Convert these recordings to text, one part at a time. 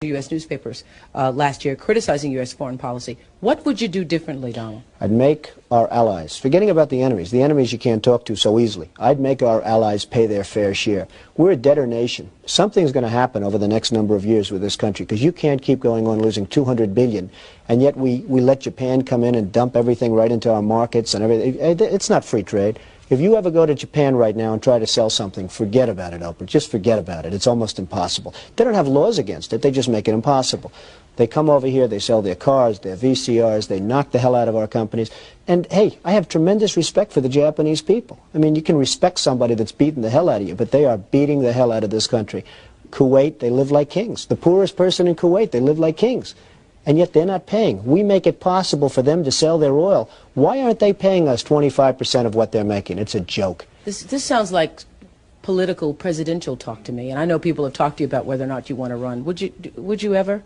U.S. newspapers last year criticizing U.S. foreign policy. What would you do differently, Donald? I'd make our allies, forgetting about the enemies you can't talk to so easily, I'd make our allies pay their fair share. We're a debtor nation. Something's going to happen over the next number of years with this country, because you can't keep going on losing $200 billion, and yet we let Japan come in and dump everything right into our markets and everything. It's not free trade. If you ever go to Japan right now and try to sell something, forget about it, Oprah. Just forget about it. It's almost impossible. They don't have laws against it. They just make it impossible. They come over here, they sell their cars, their VCRs, they knock the hell out of our companies. And, hey, I have tremendous respect for the Japanese people. I mean, you can respect somebody that's beating the hell out of you, but they are beating the hell out of this country. Kuwait, they live like kings. The poorest person in Kuwait, they live like kings. And yet they're not paying. We make it possible for them to sell their oil. Why aren't they paying us 25% of what they're making? It's a joke. This sounds like political presidential talk to me, and I know people have talked to you about whether or not you want to run. Would you ever?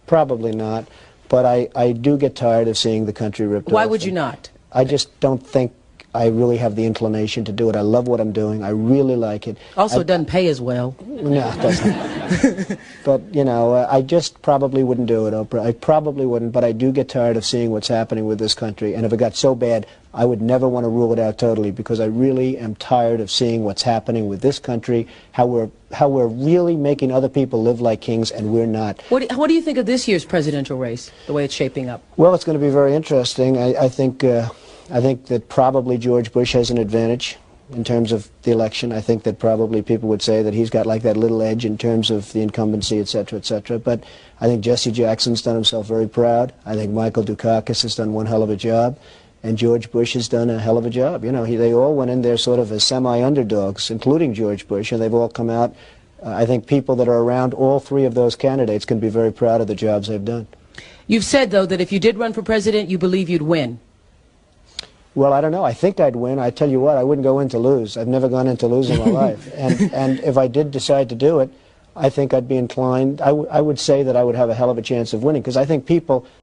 Probably not, but I do get tired of seeing the country ripped off. Why would you not? I just don't think I really have the inclination to do it. I love what I'm doing. I really like it. Also, it doesn't pay as well. No, it doesn't. But, you know, I just probably wouldn't do it, Oprah. I probably wouldn't, but I do get tired of seeing what's happening with this country. And if it got so bad, I would never want to rule it out totally, because I really am tired of seeing what's happening with this country, how we're really making other people live like kings, and we're not. What do you think of this year's presidential race, the way it's shaping up? Well, it's going to be very interesting. I think that probably George Bush has an advantage in terms of the election. I think that probably people would say that he's got like that little edge in terms of the incumbency, et cetera, et cetera. But I think Jesse Jackson's done himself very proud. I think Michael Dukakis has done one hell of a job. And George Bush has done a hell of a job. You know, they all went in there sort of as semi-underdogs, including George Bush, and they've all come out. I think people that are around all three of those candidates can be very proud of the jobs they've done. You've said, though, that if you did run for president, you believe you'd win. Well, I don't know. I think I'd win. I tell you what, I wouldn't go in to lose. I've never gone in to lose in my life. And if I did decide to do it, I think I'd be inclined. I would say that I would have a hell of a chance of winning, because I think people